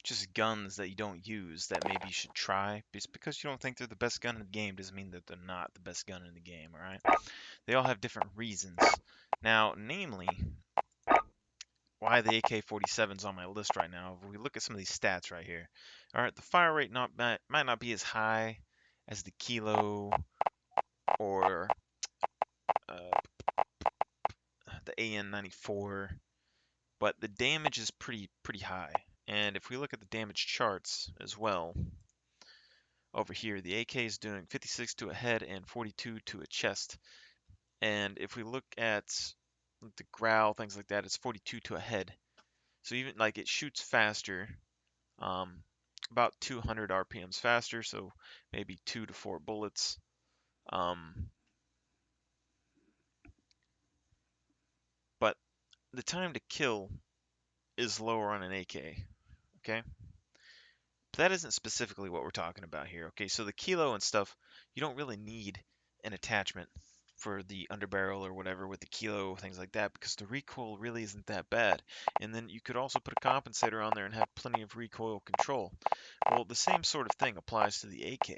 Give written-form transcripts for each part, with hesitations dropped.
just guns that you don't use that maybe you should try. Just because you don't think they're the best gun in the game doesn't mean that they're not the best gun in the game, alright? They all have different reasons. Now, namely, why the AK-47 is on my list right now. If we look at some of these stats right here, alright, the fire rate might not be as high as the Kilo or the AN-94, but the damage is pretty high. And if we look at the damage charts as well, over here, the AK is doing 56 to a head and 42 to a chest. And if we look at the growl, things like that, it's 42 to a head. So even like it shoots faster, about 200 RPMs faster, so maybe 2 to 4 bullets. But the time to kill is lower on an AK, okay? But that isn't specifically what we're talking about here, okay? So the Kilo and stuff, you don't really need an attachment for the underbarrel or whatever with the Kilo, things like that, because the recoil really isn't that bad. And then you could also put a compensator on there and have plenty of recoil control. Well, the same sort of thing applies to the AK.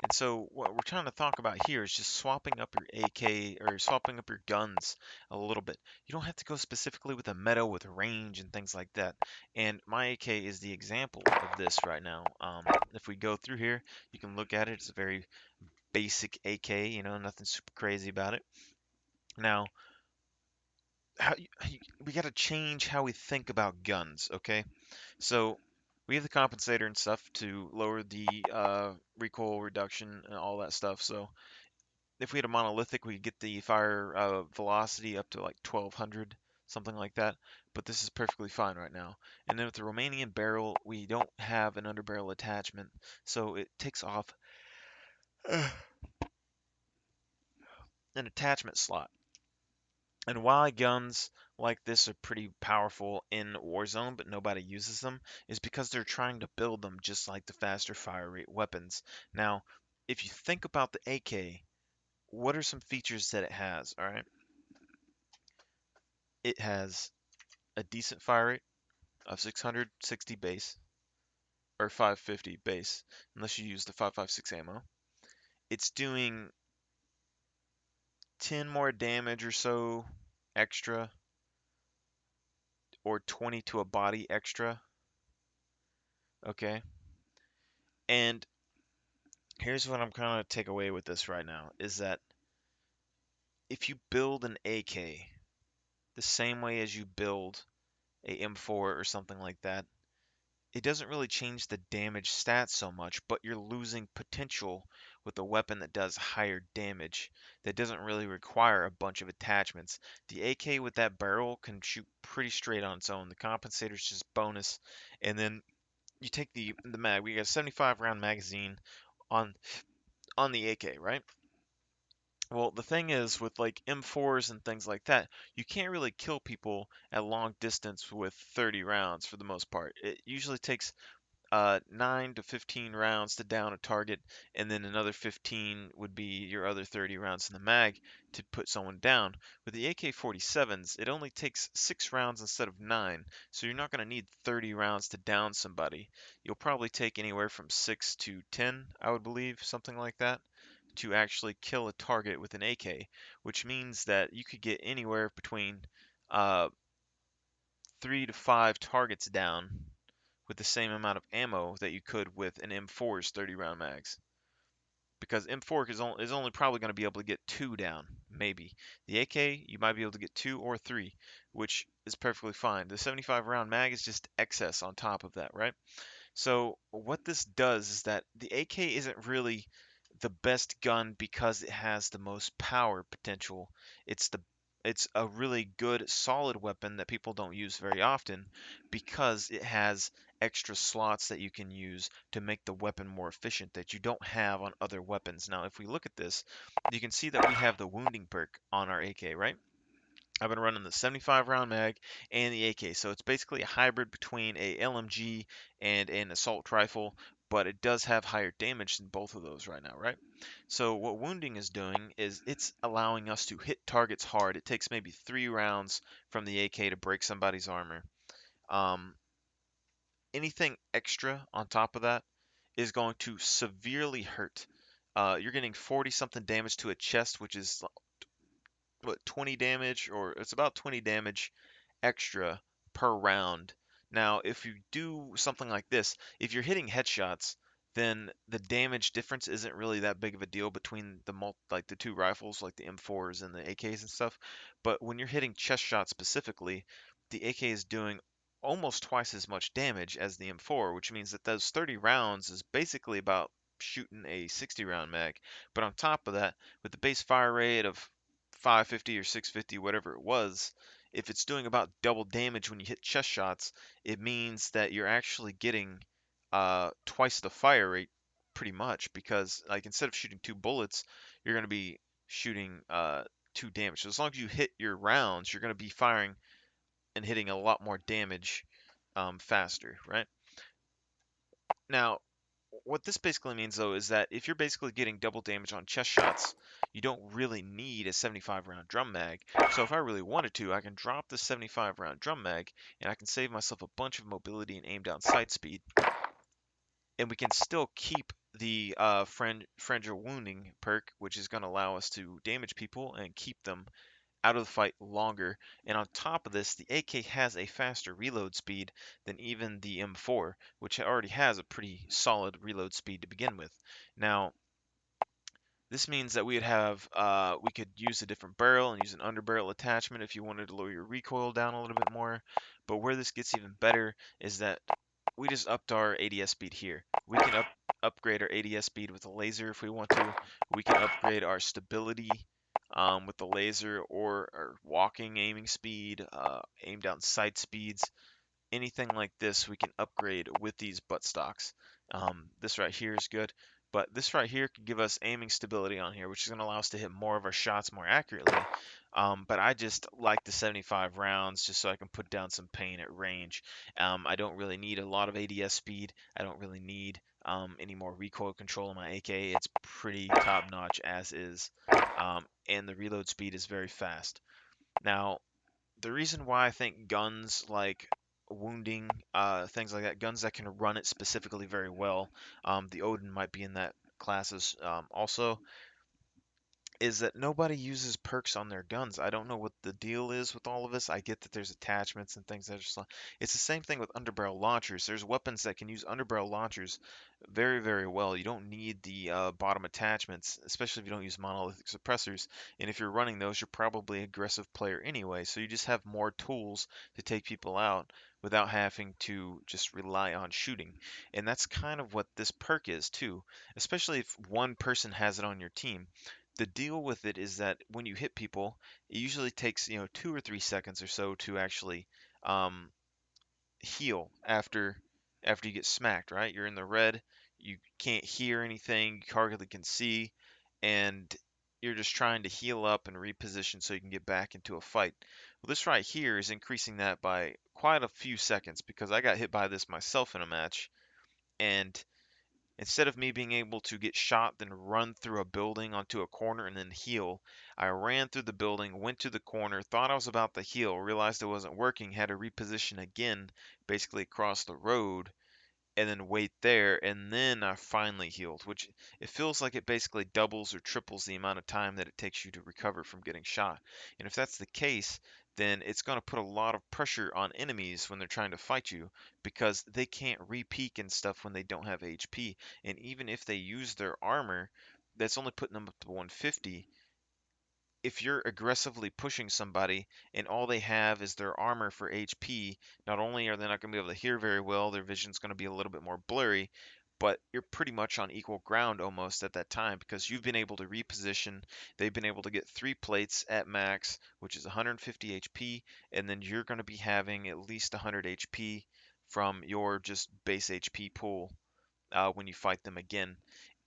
And so what we're trying to talk about here is just swapping up your AK or swapping up your guns a little bit. You don't have to go specifically with a meta with range and things like that. And my AK is the example of this right now. If we go through here, you can look at it. It's a very basic AK, you know, nothing super crazy about it. Now, we got to change how we think about guns, okay? So we have the compensator and stuff to lower the recoil reduction and all that stuff. So if we had a monolithic, we could get the fire velocity up to like 1200, something like that. But this is perfectly fine right now. And then with the Romanian barrel, we don't have an underbarrel attachment, so it takes off an attachment slot. And why guns like this are pretty powerful in Warzone, but nobody uses them, is because they're trying to build them just like the faster fire rate weapons. Now, if you think about the AK, what are some features that it has? All right, it has a decent fire rate of 660 base or 550 base, unless you use the 556 ammo. It's doing 10 more damage or so extra, or 20 to a body extra. Okay, and here's what I'm kind of take away with this right now is that if you build an AK the same way as you build a M4 or something like that, it doesn't really change the damage stats so much, but you're losing potential with a weapon that does higher damage, that doesn't really require a bunch of attachments. The AK with that barrel can shoot pretty straight on its own. The compensator's just bonus. And then you take the mag. We got a 75 round magazine on the AK, right? Well, the thing is, with like M4s and things like that, you can't really kill people at long distance with 30 rounds for the most part. It usually takes 9 to 15 rounds to down a target, and then another 15 would be your other 30 rounds in the mag to put someone down. With the AK-47s, it only takes 6 rounds instead of 9, so you're not going to need 30 rounds to down somebody. You'll probably take anywhere from 6 to 10, I would believe, something like that, to actually kill a target with an AK, which means that you could get anywhere between uh, 3 to 5 targets down with the same amount of ammo that you could with an M4's 30 round mags. Because M4 is only probably going to be able to get 2 down, maybe. The AK, you might be able to get 2 or 3, which is perfectly fine. The 75 round mag is just excess on top of that, right? So what this does is that the AK isn't really the best gun because it has the most power potential. It's the it's a really good solid weapon that people don't use very often because it has extra slots that you can use to make the weapon more efficient that you don't have on other weapons. Now, if we look at this, you can see that we have the wounding perk on our AK, right? I've been running the 75 round mag and the AK, so it's basically a hybrid between a LMG and an assault rifle, but it does have higher damage than both of those right now, right? So what wounding is doing is it's allowing us to hit targets hard. It takes maybe 3 rounds from the AK to break somebody's armor. Um, anything extra on top of that is going to severely hurt. You're getting 40 something damage to a chest, which is what, 20 damage, or it's about 20 damage extra per round. Now, if you do something like this, if you're hitting headshots, then the damage difference isn't really that big of a deal between like the two rifles, like the M4s and the AKs and stuff. But when you're hitting chest shots specifically, the AK is doing almost twice as much damage as the M4, which means that those 30 rounds is basically about shooting a 60 round mag. But on top of that, with the base fire rate of 550 or 650, whatever it was, if it's doing about double damage when you hit chest shots, it means that you're actually getting twice the fire rate pretty much, because like instead of shooting two bullets, you're going to be shooting two damage. So as long as you hit your rounds, you're going to be firing and hitting a lot more damage faster, right? Now, what this basically means though is that if you're basically getting double damage on chest shots, you don't really need a 75 round drum mag. So if I really wanted to, I can drop the 75 round drum mag and I can save myself a bunch of mobility and aim down sight speed, and we can still keep the Fragile Wounding perk, which is going to allow us to damage people and keep them out of the fight longer. And on top of this, the AK has a faster reload speed than even the M4, which already has a pretty solid reload speed to begin with. Now, this means that we could use a different barrel and use an underbarrel attachment if you wanted to lower your recoil down a little bit more. But where this gets even better is that we just upped our ADS speed here. We can upgrade our ADS speed with a laser if we want to. We can upgrade our stability with the laser, or our walking aiming speed, aim down sight speeds, anything like this we can upgrade with these butt stocks. This right here is good, but this right here can give us aiming stability on here, which is going to allow us to hit more of our shots more accurately. But I just like the 75 rounds just so I can put down some pain at range. I don't really need a lot of ADS speed. I don't really need any more recoil control in my AK. It's pretty top notch as is. And the reload speed is very fast. Now, the reason why I think guns like wounding, things like that, guns that can run it specifically very well, the Odin might be in that classes also, is that nobody uses perks on their guns. I don't know what the deal is with all of this. I get that there's attachments and things that are just it's the same thing with underbarrel launchers. There's weapons that can use underbarrel launchers very, very well. You don't need the bottom attachments, especially if you don't use monolithic suppressors. And if you're running those, you're probably an aggressive player anyway. So you just have more tools to take people out without having to just rely on shooting. And that's kind of what this perk is too, especially if one person has it on your team. The deal with it is that when you hit people, it usually takes 2 or 3 seconds or so to actually um, heal after you get smacked. Right, you're in the red, you can't hear anything, you hardly can see, and you're just trying to heal up and reposition so you can get back into a fight. Well, this right here is increasing that by quite a few seconds, because I got hit by this myself in a match, and instead of me being able to get shot, then run through a building onto a corner and then heal, I ran through the building, went to the corner, thought I was about to heal, realized it wasn't working, had to reposition again, basically across the road, and then wait there, and then I finally healed, which it feels like it basically doubles or triples the amount of time that it takes you to recover from getting shot. And if that's the case, then it's going to put a lot of pressure on enemies when they're trying to fight you, because they can't re-peek and stuff when they don't have HP. And even if they use their armor, that's only putting them up to 150. If you're aggressively pushing somebody and all they have is their armor for HP, not only are they not going to be able to hear very well, their vision's going to be a little bit more blurry, but you're pretty much on equal ground almost at that time, because you've been able to reposition. They've been able to get 3 plates at max, which is 150 HP, and then you're going to be having at least 100 HP from your just base HP pool when you fight them again.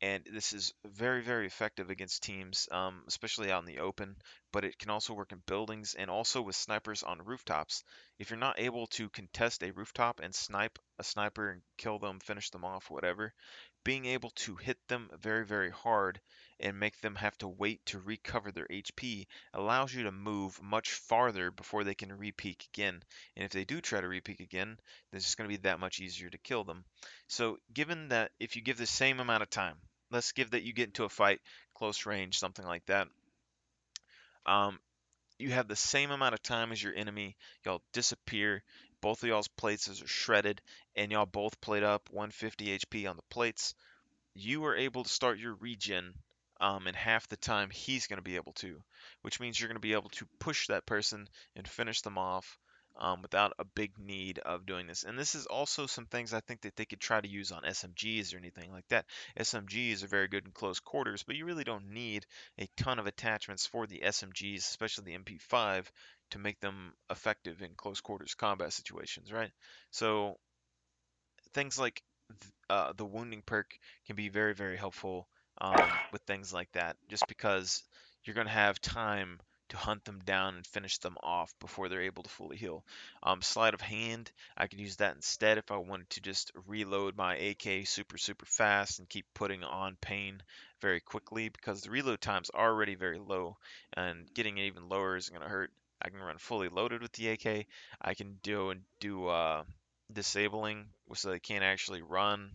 And this is very, very effective against teams, especially out in the open. but it can also work in buildings and also with snipers on rooftops. If you're not able to contest a rooftop and snipe a sniper and kill them, finish them off, whatever, being able to hit them very, very hard and make them have to wait to recover their HP allows you to move much farther before they can repeak again. And if they do try to repeak again, then it's just going to be that much easier to kill them. So, given that if you give the same amount of time, let's give that you get into a fight, close range, something like that. Um, you have the same amount of time as your enemy. Y'all disappear. Both of y'all's plates are shredded, and y'all both plate up 150 HP on the plates. You are able to start your regen in half the time he's going to be able to, which means you're going to be able to push that person and finish them off without a big need of doing this. And this is also some things I think that they could try to use on SMGs or anything like that. SMGs are very good in close quarters, but you really don't need a ton of attachments for the SMGs, especially the MP5, to make them effective in close quarters combat situations, right? So things like the wounding perk can be very, very helpful with things like that, just because you're going to have time to hunt them down and finish them off before they're able to fully heal. Sleight of hand, I could use that instead if I wanted to just reload my AK super, super fast and keep putting on pain very quickly, because the reload time's already very low, and getting it even lower isn't going to hurt. I can run fully loaded with the AK. I can do disabling so they can't actually run.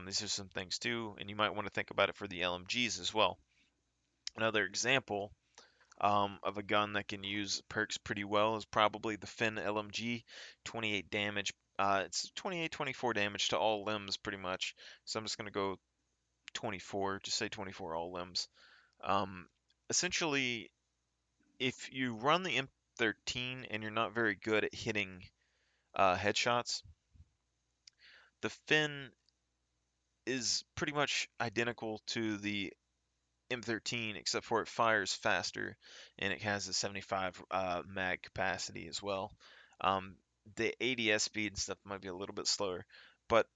These are some things too, and you might want to think about it for the LMGs as well. Another example of a gun that can use perks pretty well is probably the Finn LMG, 28 damage. It's 28, 24 damage to all limbs pretty much. So I'm just going to go 24, just say 24 all limbs. Um, Essentially, if you run the M13 and you're not very good at hitting headshots, the Finn is pretty much identical to the M13 except for it fires faster and it has a 75 mag capacity as well. Um, the ADS speed and stuff might be a little bit slower, but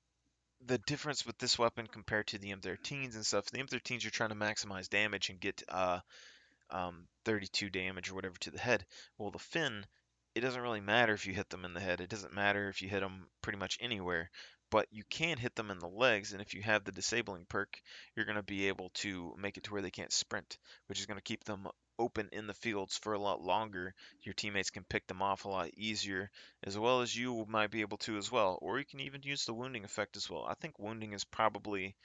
the difference with this weapon compared to the M13s and stuff, the M13s you're trying to maximize damage and get 32 damage or whatever to the head. Well, the Finn, it doesn't really matter if you hit them in the head. It doesn't matter if you hit them pretty much anywhere, but you can hit them in the legs, and if you have the disabling perk, you're going to be able to make it to where they can't sprint, which is going to keep them open in the fields for a lot longer. Your teammates can pick them off a lot easier, as well as you might be able to as well. Or you can even use the wounding effect as well. I think wounding is probably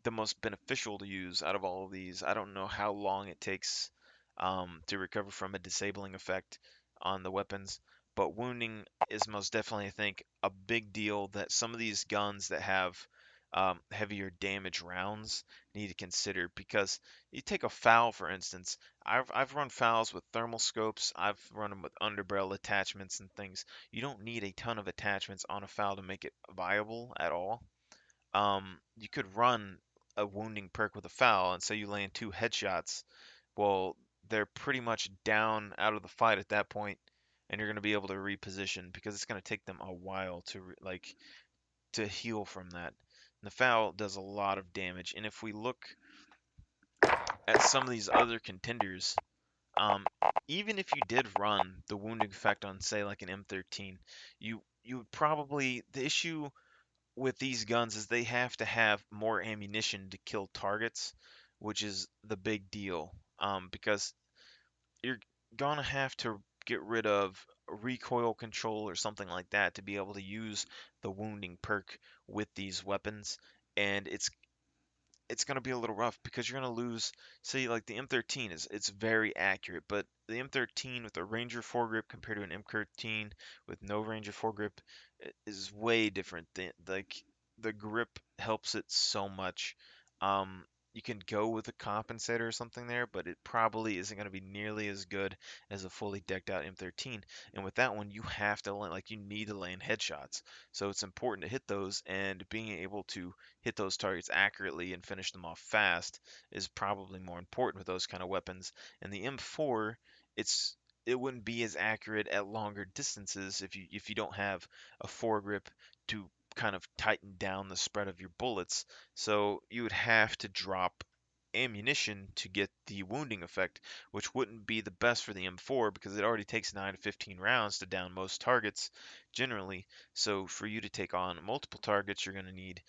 the most beneficial to use out of all of these. I don't know how long it takes to recover from a disabling effect on the weapons, but wounding is most definitely, I think, a big deal that some of these guns that have heavier damage rounds need to consider. Because you take a FAL, for instance. I've run FALs with thermal scopes. I've run them with underbarrel attachments and things. You don't need a ton of attachments on a FAL to make it viable at all. You could run a wounding perk with a foul, and say you land two headshots. Well, they're pretty much down out of the fight at that point, and you're going to be able to reposition because it's going to take them a while to like to heal from that. And the foul does a lot of damage, and if we look at some of these other contenders, um, even if you did run the wounding effect on, say, like an M13, you would probably the issue with these guns is they have to have more ammunition to kill targets, which is the big deal. Because you're gonna have to get rid of recoil control or something like that to be able to use the wounding perk with these weapons, and it's going to be a little rough because you're going to lose. See, like the M13 is it's very accurate, but the M13 with a Ranger foregrip compared to an M13 with no Ranger foregrip is way different. The grip helps it so much. You can go with a compensator or something there, but it probably isn't going to be nearly as good as a fully decked out M13. And with that one, you have to like you need to land headshots. So it's important to hit those, and being able to hit those targets accurately and finish them off fast is probably more important with those kind of weapons. And the M4, it wouldn't be as accurate at longer distances if you don't have a foregrip to kind of tighten down the spread of your bullets. So you would have to drop ammunition to get the wounding effect, which wouldn't be the best for the M4 because it already takes 9 to 15 rounds to down most targets generally. So for you to take on multiple targets, you're going to need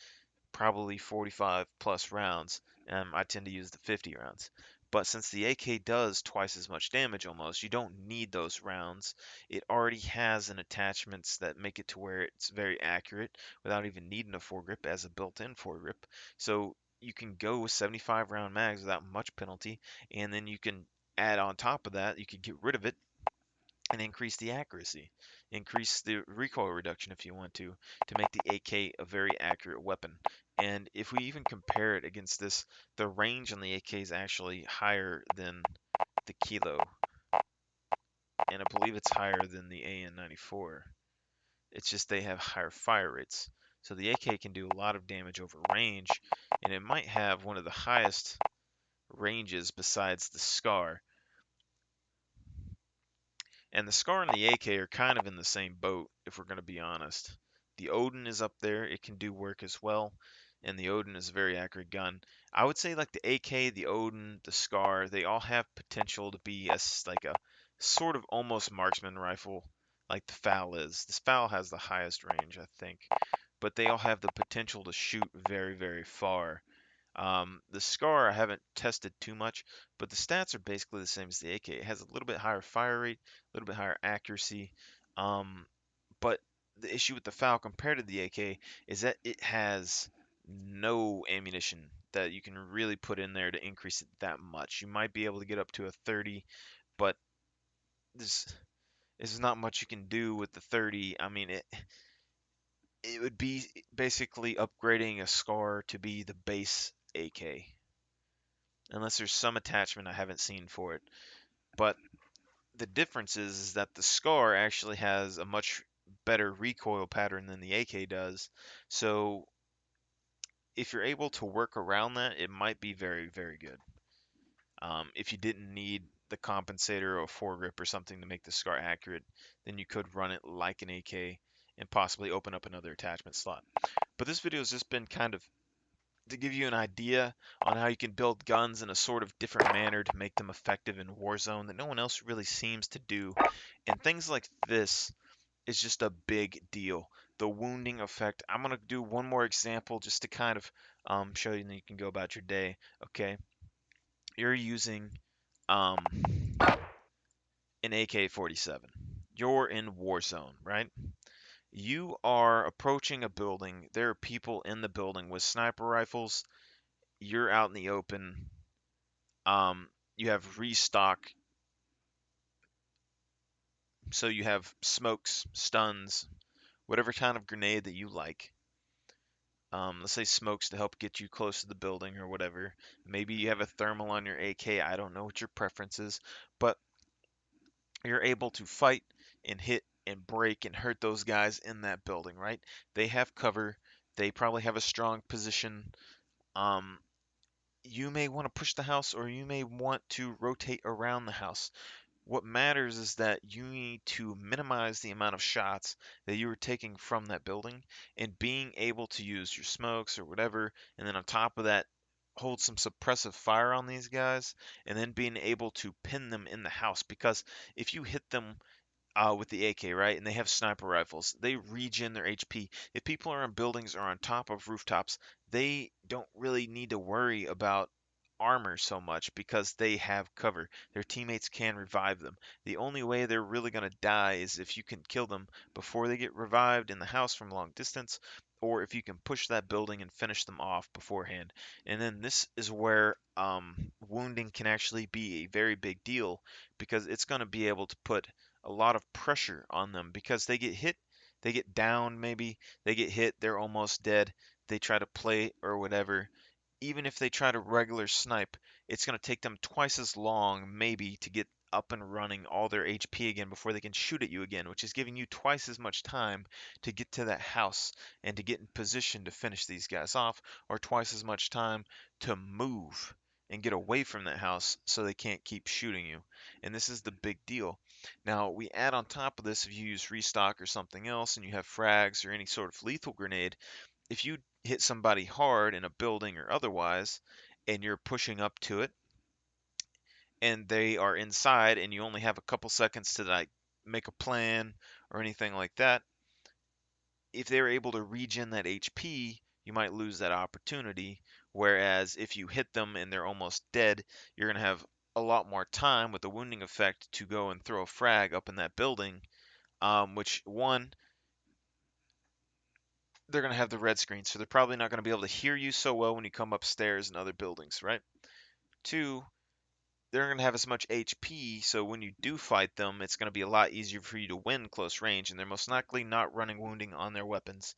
probably 45 plus rounds. I tend to use the 50 rounds. But since the AK does twice as much damage almost, you don't need those rounds. It already has an attachments that make it to where it's very accurate without even needing a foregrip as a built-in foregrip. So you can go with 75 round mags without much penalty, and then you can add on top of that, you can get rid of it and increase the accuracy, increase the recoil reduction if you want to make the AK a very accurate weapon. And if we even compare it against this, the range on the AK is actually higher than the Kilo, and I believe it's higher than the AN94. It's just they have higher fire rates. So the AK can do a lot of damage over range, and it might have one of the highest ranges besides the SCAR. And the Scar and the AK are kind of in the same boat, if we're going to be honest. The Odin is up there. It can do work as well. And the Odin is a very accurate gun. I would say like the AK, the Odin, the Scar, they all have potential to be like a sort of almost marksman rifle like the FAL is. This FAL has the highest range, I think. But they all have the potential to shoot very, very far. The Scar I haven't tested too much, but the stats are basically the same as the AK. It has a little bit higher fire rate, a little bit higher accuracy. Um, but the issue with the FAL compared to the AK is that it has no ammunition that you can really put in there to increase it that much. You might be able to get up to a 30, but there's, there's not much you can do with the 30. I mean, it would be basically upgrading a Scar to be the base AK. Unless there's some attachment I haven't seen for it. But the difference is that the Scar actually has a much better recoil pattern than the AK does. So if you're able to work around that, it might be very, very good. If you didn't need the compensator or a foregrip or something to make the Scar accurate, then you could run it like an AK and possibly open up another attachment slot. But this video has just been kind of to give you an idea on how you can build guns in a sort of different manner to make them effective in Warzone that no one else really seems to do. And things like this is just a big deal. The wounding effect. I'm going to do one more example just to kind of show you, and then you can go about your day. Okay, you're using um, an AK-47. You're in Warzone, right? You are approaching a building. There are people in the building with sniper rifles. You're out in the open. You have restock, so you have smokes, stuns, whatever kind of grenade that you like. Let's say smokes to help get you close to the building or whatever. Maybe you have a thermal on your AK. I don't know what your preference is, but you're able to fight and hit and break and hurt those guys in that building, right? They have cover. They probably have a strong position. Um, you may want to push the house or you may want to rotate around the house. What matters is that you need to minimize the amount of shots that you are taking from that building and being able to use your smokes or whatever, and then on top of that, hold some suppressive fire on these guys, and then being able to pin them in the house. Because if you hit them with the AK, right? And they have sniper rifles. They regen their HP. If people are in buildings or on top of rooftops, they don't really need to worry about armor so much because they have cover. Their teammates can revive them. The only way they're really going to die is if you can kill them before they get revived in the house from long distance, or if you can push that building and finish them off beforehand. And then this is where wounding can actually be a very big deal because it's going to be able to put a lot of pressure on them because they get hit, they get down, maybe they get hit, they're almost dead. They try to play or whatever. Even if they try to regular snipe, it's going to take them twice as long, maybe, to get up and running all their HP again before they can shoot at you again, which is giving you twice as much time to get to that house and to get in position to finish these guys off, or twice as much time to move and get away from that house so they can't keep shooting you. And this is the big deal. Now, we add on top of this, if you use restock or something else and you have frags or any sort of lethal grenade, if you hit somebody hard in a building or otherwise, and you're pushing up to it, and they are inside, and you only have a couple seconds to like make a plan or anything like that, if they're able to regen that HP, you might lose that opportunity. Whereas if you hit them and they're almost dead, you're going to have a lot more time with the wounding effect to go and throw a frag up in that building. Which, one, they're going to have the red screen, so they're probably not going to be able to hear you so well when you come upstairs in other buildings, right? Two, they're going to have as much HP, so when you do fight them, it's going to be a lot easier for you to win close range, and they're most likely not running wounding on their weapons.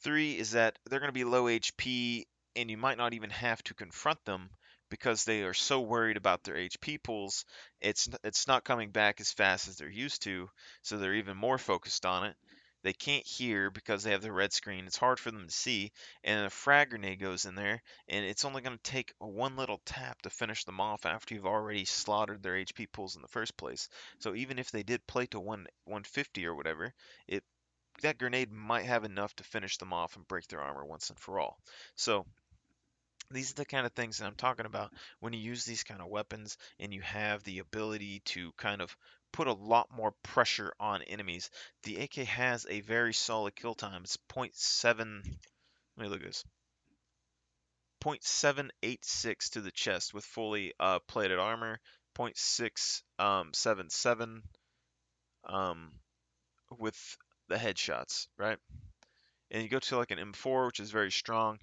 Three is that they're going to be low HP, and you might not even have to confront them because they are so worried about their HP pools. It's not coming back as fast as they're used to, so they're even more focused on it. They can't hear because they have the red screen. It's hard for them to see, and a frag grenade goes in there, and it's only going to take one little tap to finish them off after you've already slaughtered their HP pools in the first place. So even if they did play to 150 or whatever, it that grenade might have enough to finish them off and break their armor once and for all. So these are the kind of things that I'm talking about when you use these kind of weapons and you have the ability to kind of put a lot more pressure on enemies. The AK has a very solid kill time. It's point 0.7, let me look at this, 0.786 to the chest with fully plated armor, 0.677 um, with the headshots, right? And you go to like an M4, which is very strong,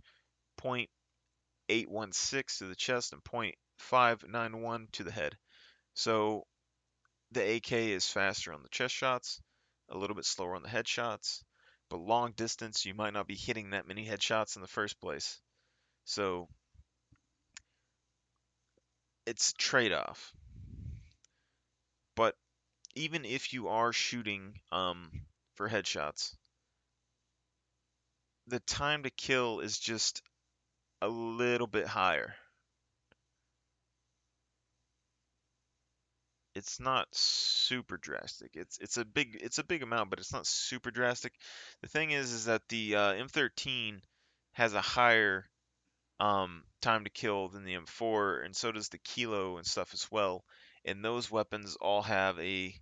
0.816 to the chest and 0.591 to the head. So the AK is faster on the chest shots, a little bit slower on the headshots, but long distance you might not be hitting that many headshots in the first place. So it's a trade-off. But even if you are shooting for headshots, the time to kill is just a little bit higher. It's not super drastic. It's a big amount, but it's not super drastic. The thing is that the M13 has a higher time to kill than the M4, and so does the Kilo and stuff as well. And those weapons all have a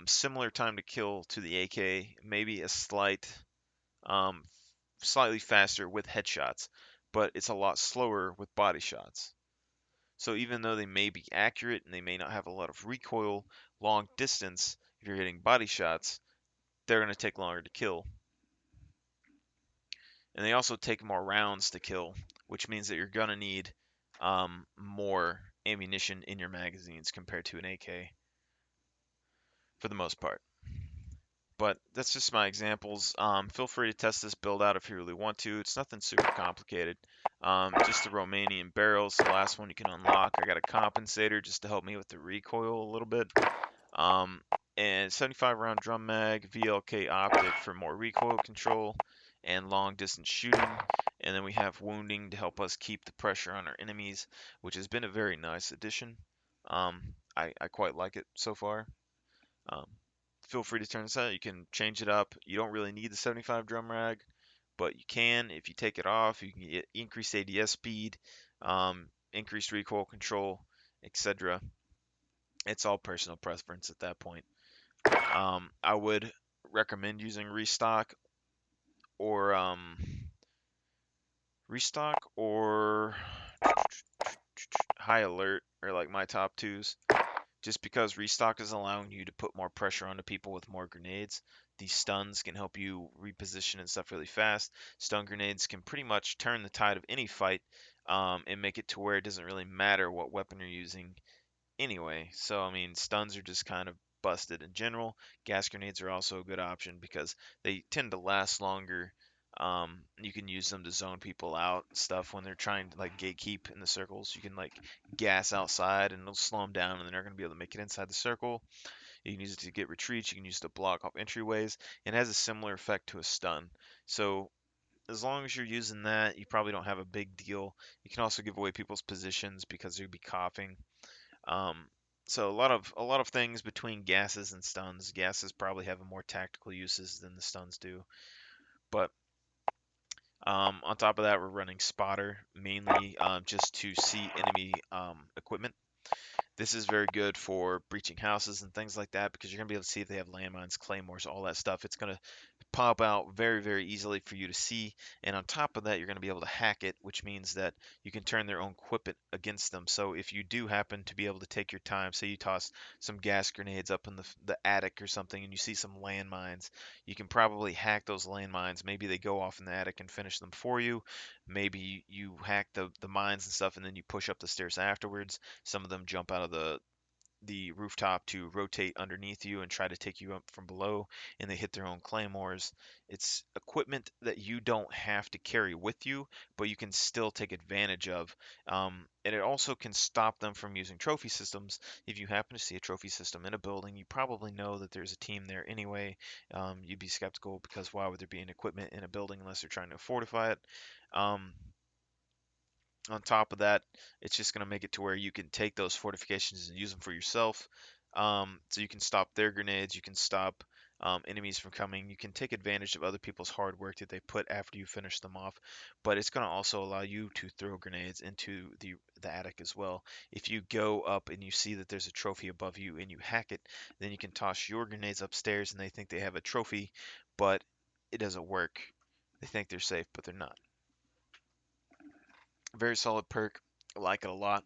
similar time to kill to the AK, maybe a um, slightly faster with headshots, but it's a lot slower with body shots. So even though they may be accurate and they may not have a lot of recoil, long distance, if you're hitting body shots, they're going to take longer to kill. And they also take more rounds to kill, which means that you're going to need more ammunition in your magazines compared to an AK for the most part. But that's just my examples. Feel free to test this build out if you really want to. It's nothing super complicated. Just the Romanian barrels, the last one you can unlock. I got a compensator just to help me with the recoil a little bit. Um, and 75 round drum mag, VLK optic for more recoil control and long distance shooting. And then we have wounding to help us keep the pressure on our enemies, which has been a very nice addition. I quite like it so far. Um, Feel free to turn this out. You can change it up. You don't really need the 75 drum mag, but you can. If you take it off, you can get increased ADS speed, increased recoil control, etc. It's all personal preference at that point. I would recommend using or restock or high alert are like my top twos. Just because restock is allowing you to put more pressure onto people with more grenades. These stuns can help you reposition and stuff really fast. Stun grenades can pretty much turn the tide of any fight and make it to where it doesn't really matter what weapon you're using anyway. So, I mean, stuns are just kind of busted in general. Gas grenades are also a good option because they tend to last longer. You can use them to zone people out and stuff when they're trying to like gatekeep in the circles. You can like gas outside and it'll slow them down and then they're going to be able to make it inside the circle. You can use it to get retreats. You can use it to block off entryways. It has a similar effect to a stun. So as long as you're using that, you probably don't have a big deal. You can also give away people's positions because they'll be coughing. Um, so a lot of things between gases and stuns. Gases probably have more tactical uses than the stuns do. But On top of that, we're running spotter mainly just to see enemy equipment. This is very good for breaching houses and things like that because you're going to be able to see if they have landmines, claymores, all that stuff. It's going to pop out very, very easily for you to see. And on top of that, you're going to be able to hack it, which means that you can turn their own equipment against them. So if you do happen to be able to take your time, say you toss some gas grenades up in the attic or something and you see some landmines, you can probably hack those landmines. Maybe they go off in the attic and finish them for you. Maybe you hack the mines and stuff and then you push up the stairs afterwards. Some of them jump out of the rooftop to rotate underneath you and try to take you up from below, and they hit their own claymores. It's equipment that you don't have to carry with you, but you can still take advantage of. And it also can stop them from using trophy systems. If you happen to see a trophy system in a building, you probably know that there's a team there anyway. You'd be skeptical because why would there be an equipment in a building unless they're trying to fortify it? Um, on top of that, it's just going to make it to where you can take those fortifications and use them for yourself. So you can stop their grenades, you can stop enemies from coming, you can take advantage of other people's hard work that they put after you finish them off. But it's going to also allow you to throw grenades into the attic as well. If you go up and you see that there's a trophy above you and you hack it, then you can toss your grenades upstairs and they think they have a trophy, but it doesn't work. They think they're safe, but they're not. Very solid perk. I like it a lot.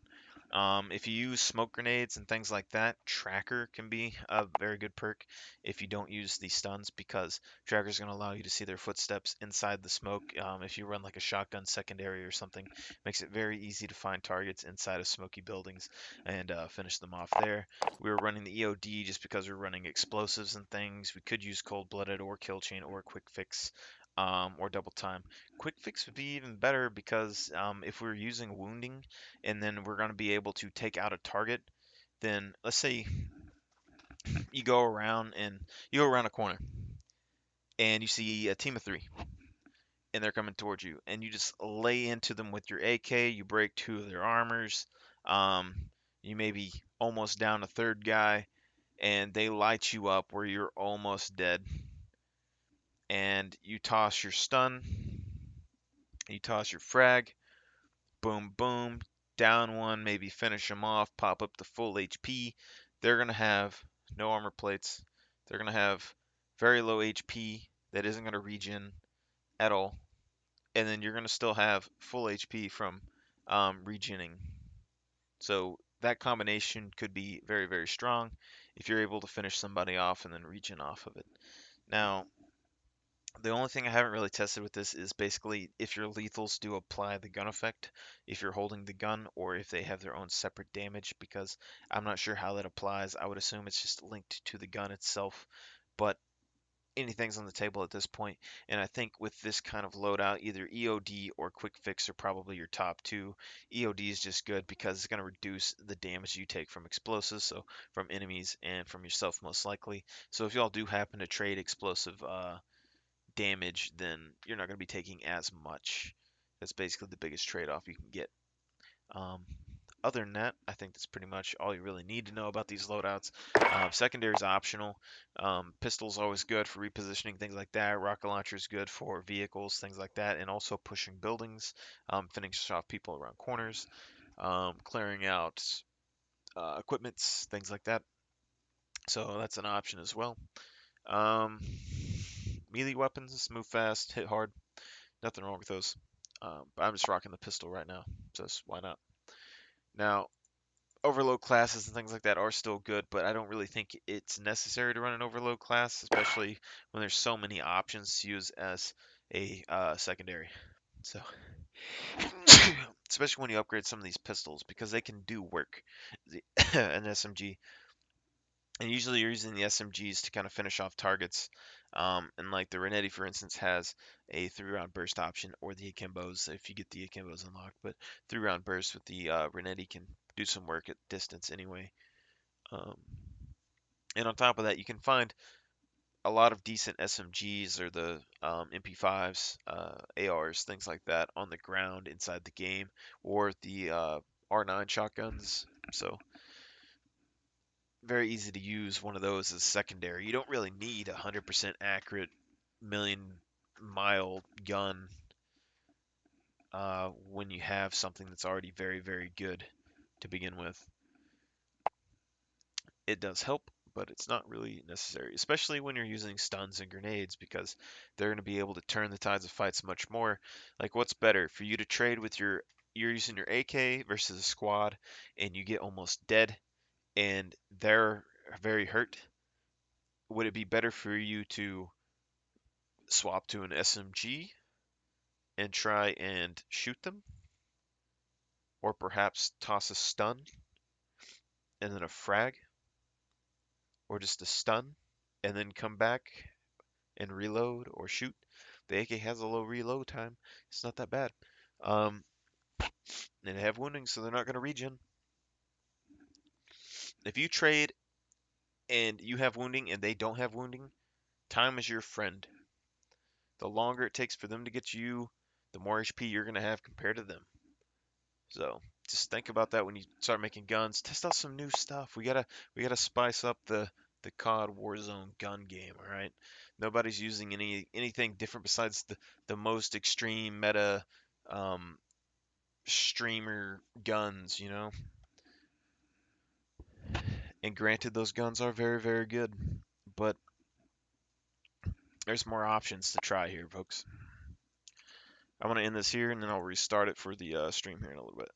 If you use smoke grenades and things like that, Tracker can be a very good perk if you don't use the stuns because Tracker is going to allow you to see their footsteps inside the smoke. If you run like a shotgun secondary or something, makes it very easy to find targets inside of smoky buildings and finish them off there. We were running the EOD just because we're running explosives and things. We could use cold-blooded or kill chain or quick fix or double time. Quick fix would be even better because if we're using wounding and then we're going to be able to take out a target, then let's say you go around and you go around a corner and you see a team of three and they're coming towards you and you just lay into them with your AK, you break two of their armors, um, you maybe almost down a third guy and they light you up where you're almost dead and you toss your stun, you toss your frag, boom, boom, down one, maybe finish them off, pop up the full HP. They're going to have no armor plates. They're going to have very low HP that isn't going to regen at all. And then you're going to still have full HP from regening. So that combination could be very, very strong if you're able to finish somebody off and then regen off of it. Now, the only thing I haven't really tested with this is basically if your lethals do apply the gun effect, if you're holding the gun, or if they have their own separate damage, because I'm not sure how that applies. I would assume it's just linked to the gun itself, but anything's on the table at this point. And I think with this kind of loadout, either EOD or Quick Fix are probably your top two. EOD is just good because it's going to reduce the damage you take from explosives, so from enemies and from yourself most likely. So if y'all do happen to trade explosive damage, then you're not going to be taking as much. That's basically the biggest trade-off you can get. Um, Other than that, I think that's pretty much all you really need to know about these loadouts. Secondary is optional. Pistol's always good for repositioning, things like that. Rocket launcher is good for vehicles, things like that, and also pushing buildings, finishing off people around corners, clearing out equipments, things like that. So that's an option as well. Um, Melee weapons, move fast, hit hard. Nothing wrong with those. But I'm just rocking the pistol right now, so why not? Now, overload classes and things like that are still good, but I don't really think it's necessary to run an overload class, especially when there's so many options to use as a secondary. So, especially when you upgrade some of these pistols, because they can do work. An SMG, and usually you're using the SMGs to kind of finish off targets. And like the Renetti, for instance, has a 3-round burst option, or the Akimbos if you get the Akimbos unlocked. But 3-round burst with the Renetti can do some work at distance anyway. Um, and on top of that, you can find a lot of decent SMGs or the MP5s, ARs, things like that on the ground inside the game, or the R9 shotguns. So very easy to use one of those as secondary. You don't really need a 100% accurate million mile gun when you have something that's already very, very good to begin with. It does help, but it's not really necessary, especially when you're using stuns and grenades because they're going to be able to turn the tides of fights much more. Like, what's better for you to trade with you're using your AK versus a squad and you get almost dead and they're very hurt? Would it be better for you to swap to an SMG and try and shoot them? Or perhaps toss a stun and then a frag? Or just a stun and then come back and reload or shoot? The AK has a low reload time. It's not that bad. Um, and they have wounding, so they're not going to regen. If you trade and you have wounding and they don't have wounding, time is your friend. The longer it takes for them to get you, the more HP you're going to have compared to them. So just think about that when you start making guns. Test out some new stuff. We gotta spice up the COD Warzone gun game. All right, nobody's using anything different besides the most extreme meta um, streamer guns. And granted, those guns are very, very good, but there's more options to try here, folks. I'm gonna end this here and then I'll restart it for the stream here in a little bit.